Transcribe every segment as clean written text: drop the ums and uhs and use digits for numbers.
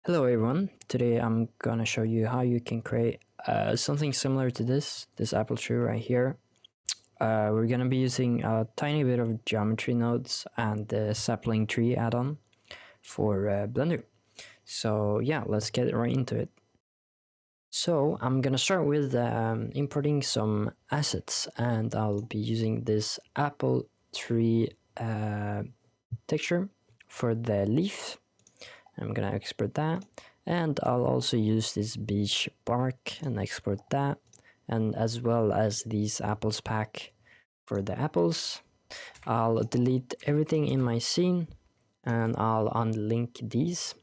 Hello everyone, today I'm gonna show you how you can create something similar to this apple tree right here. We're gonna be using a tiny bit of geometry nodes and the sapling tree add-on for Blender. So yeah, let's get right into it. So I'm gonna start with importing some assets, and I'll be using this apple tree texture for the leaf. I'm gonna export that, and I'll also use this beech bark and export that, and as well as these apples pack for the apples. I'll delete everything in my scene and I'll unlink these,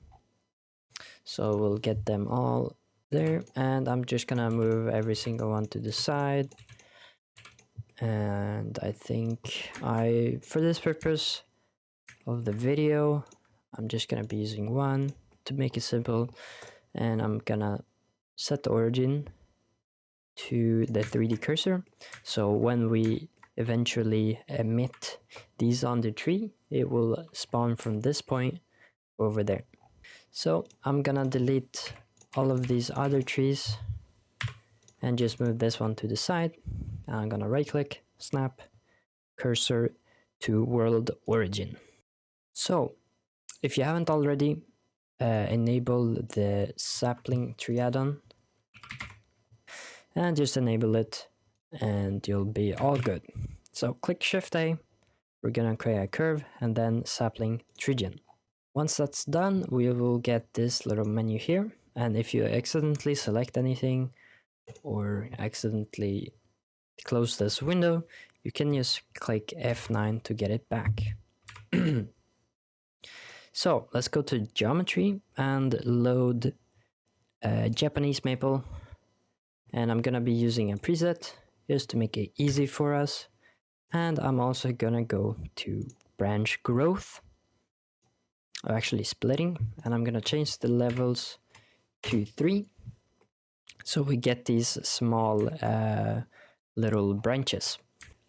so we'll get them all there, and I'm just gonna move every single one to the side. And I think for this purpose of the video, I'm just gonna be using one to make it simple, and I'm gonna set the origin to the 3D cursor, so when we eventually emit these on the tree, it will spawn from this point over there. So I'm gonna delete all of these other trees and just move this one to the side. I'm gonna right click, snap, cursor to world origin. So if you haven't already, enable the sapling tree add-on and just enable it, and you'll be all good. So click Shift A, we're gonna create a curve and then sapling tree. Once that's done, we will get this little menu here, and if you accidentally select anything or accidentally close this window, you can just click F9 to get it back. So let's go to geometry and load Japanese maple, and I'm gonna be using a preset just to make it easy for us. And I'm also gonna go to branch growth, or actually splitting, and I'm gonna change the levels to 3, so we get these small little branches.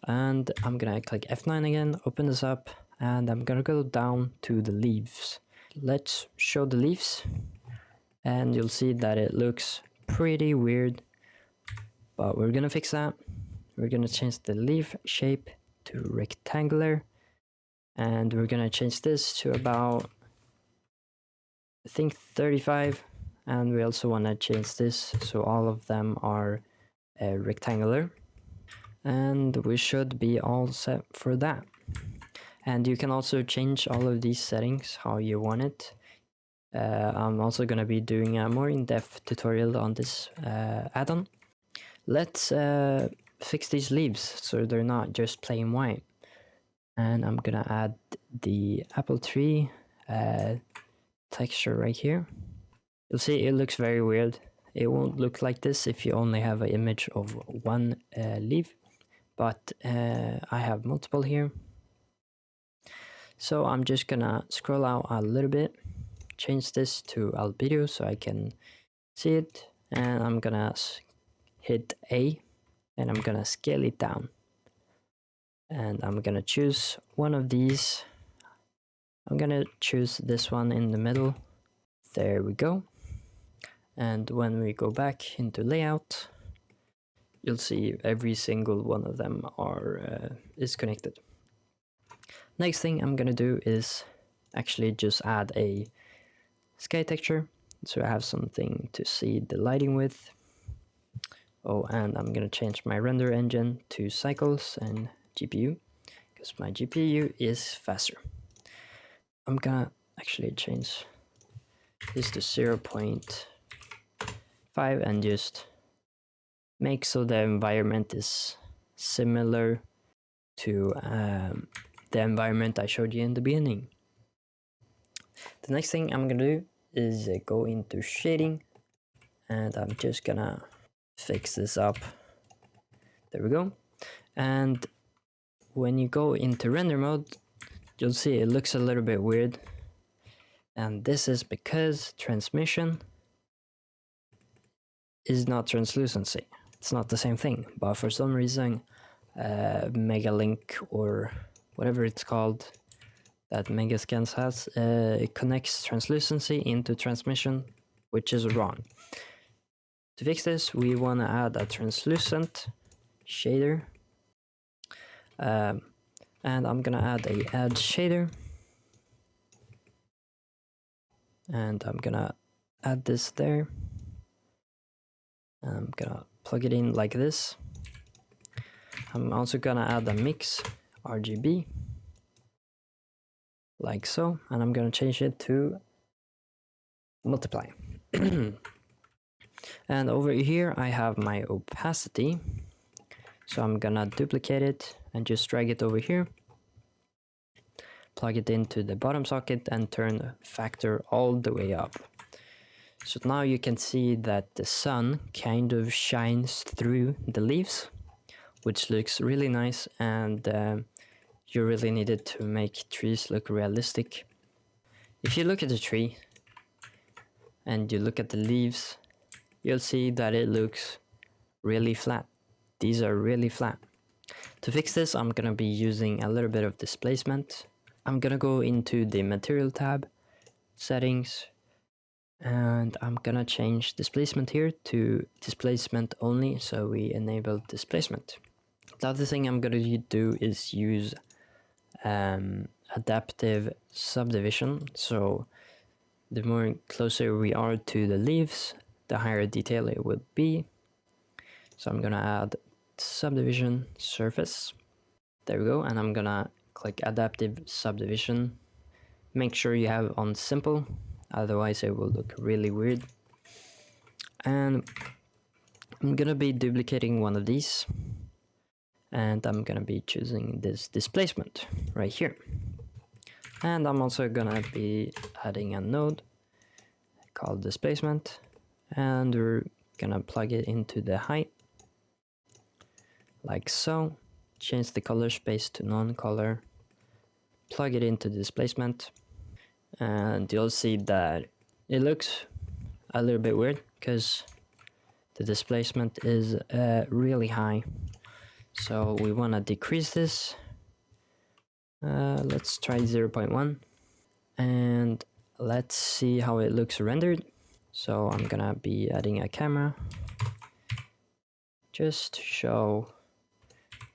And I'm gonna click F9 again, open this up, and I'm gonna go down to the leaves. Let's show the leaves, and you'll see that it looks pretty weird, but we're gonna fix that. We're gonna change the leaf shape to rectangular, and we're gonna change this to about, I think, 35, and we also want to change this so all of them are rectangular, and we should be all set for that. And you can also change all of these settings how you want it. I'm also going to be doing a more in-depth tutorial on this add-on. Let's fix these leaves so they're not just plain white. And I'm gonna add the apple tree texture right here. You'll see it looks very weird. It won't look like this if you only have an image of one leaf, but I have multiple here. So I'm just gonna scroll out a little bit, change this to albedo so I can see it, and I'm gonna hit A, and I'm gonna scale it down. And I'm gonna choose one of these. I'm gonna choose this one in the middle. There we go. And when we go back into layout, you'll see every single one of them is connected. Next thing I'm gonna do is actually just add a sky texture, so I have something to see the lighting with. Oh, and I'm gonna change my render engine to cycles and GPU, because my GPU is faster. I'm gonna actually change this to 0.5 and just make so the environment is similar to the environment I showed you in the beginning. The next thing I'm gonna do is go into shading, and I'm just gonna fix this up. There we go. And when you go into render mode, you'll see it looks a little bit weird, and this is because transmission is not translucency. It's not the same thing, but for some reason Megalink or whatever it's called, that Megascans has. It connects translucency into transmission, which is wrong. To fix this, we want to add a translucent shader. And I'm gonna add a edge shader. And I'm gonna add this there. I'm gonna plug it in like this. I'm also gonna add a mix RGB like so, and I'm gonna change it to multiply. And over here I have my opacity, so I'm gonna duplicate it and just drag it over here, plug it into the bottom socket and turn factor all the way up. So now you can see that the sun kind of shines through the leaves, which looks really nice, and you really needed to make trees look realistic. If you look at the tree and you look at the leaves, you'll see that it looks really flat. These are really flat. To fix this, I'm gonna be using a little bit of displacement. I'm gonna go into the material tab, settings, and I'm gonna change displacement here to displacement only, so we enable displacement. The other thing I'm gonna do is use adaptive subdivision, so the more closer we are to the leaves, the higher detail it would be. So I'm gonna add subdivision surface. There we go, and I'm gonna click adaptive subdivision. Make sure you have on simple, otherwise it will look really weird. And I'm gonna be duplicating one of these, and I'm gonna be choosing this displacement right here. And I'm also gonna be adding a node called displacement, and we're gonna plug it into the height like so. Change the color space to non-color, plug it into displacement, and you'll see that it looks a little bit weird because the displacement is really high. So we want to decrease this. Let's try 0.1, and let's see how it looks rendered. So I'm gonna be adding a camera just to show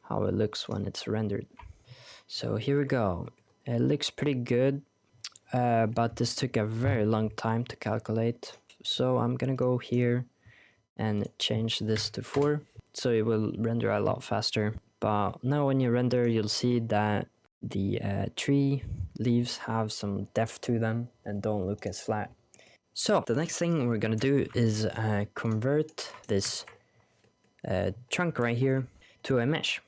how it looks when it's rendered. So here we go. It looks pretty good, but this took a very long time to calculate. So I'm gonna go here and change this to 4, so it will render a lot faster. But now when you render, you'll see that the tree leaves have some depth to them and don't look as flat. So the next thing we're gonna do is convert this trunk right here to a mesh.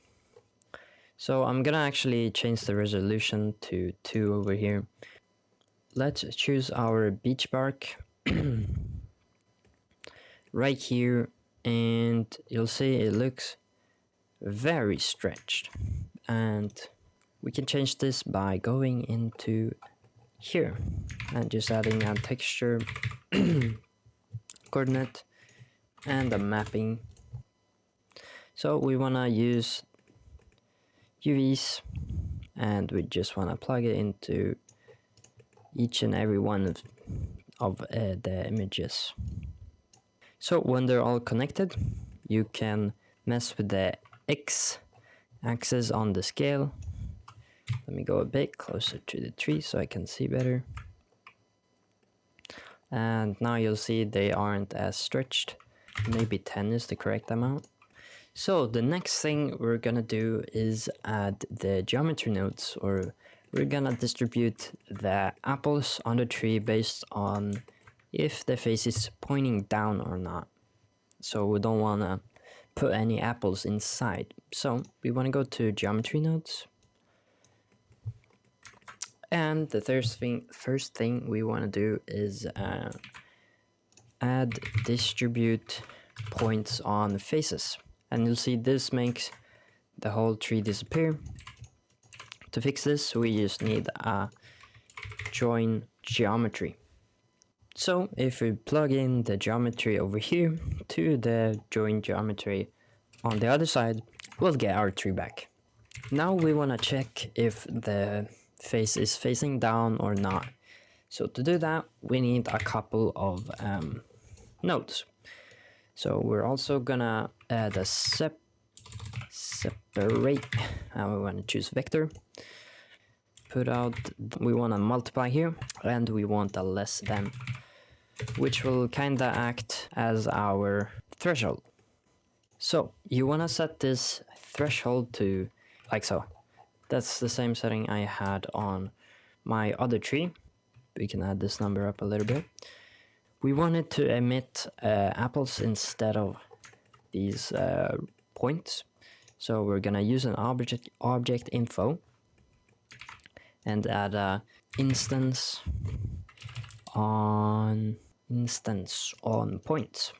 So I'm gonna actually change the resolution to 2 over here. Let's choose our beech bark right here, and you'll see it looks very stretched. And we can change this by going into here and just adding a texture coordinate and a mapping. So we want to use UVs, and we just want to plug it into each and every one of the images. So when they're all connected, you can mess with the X axis on the scale. Let me go a bit closer to the tree so I can see better. And now you'll see they aren't as stretched. Maybe 10 is the correct amount. So the next thing we're gonna do is add the geometry nodes, or we're gonna distribute the apples on the tree based on if the face is pointing down or not. So we don't wanna put any apples inside. So we wanna go to geometry nodes. And the first thing we wanna do is add distribute points on faces. And you'll see this makes the whole tree disappear. To fix this, we just need a join geometry. So if we plug in the geometry over here to the join geometry on the other side, we'll get our tree back. Now we want to check if the face is facing down or not. So to do that, we need a couple of nodes. So we're also gonna add a separate, and we want to choose vector. Put out, we want to multiply here, and we want a less than, which will kinda act as our threshold. So you want to set this threshold to like so. That's the same setting I had on my other tree. We can add this number up a little bit. We wanted to emit apples instead of these points. So we're gonna use an object info and add a instance on points,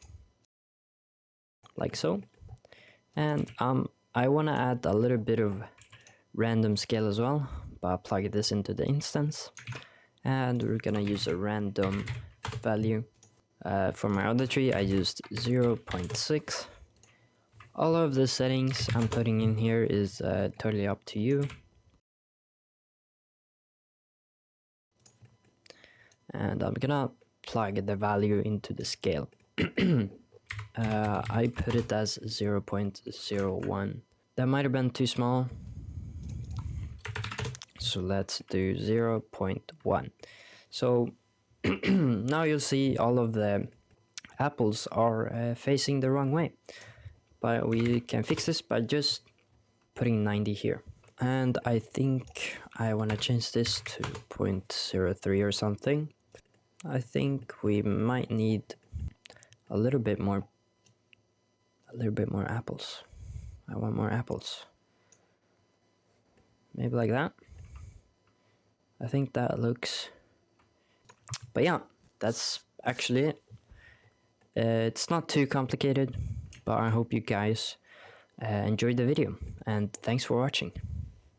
like so. And I want to add a little bit of random scale as well, but I'll plug this into the instance, and we're gonna use a random value. For my other tree, I used 0.6. All of the settings I'm putting in here is totally up to you. And I'm gonna plug the value into the scale. I put it as 0.01. That might have been too small. So let's do 0.1. So now you'll see all of the apples are facing the wrong way. But we can fix this by just putting 90 here. And I think I want to change this to 0.03 or something. I think we might need a little bit more apples. I want more apples. Maybe like that. I think that looks... But yeah, that's actually it. It's not too complicated, but I hope you guys enjoyed the video, and thanks for watching.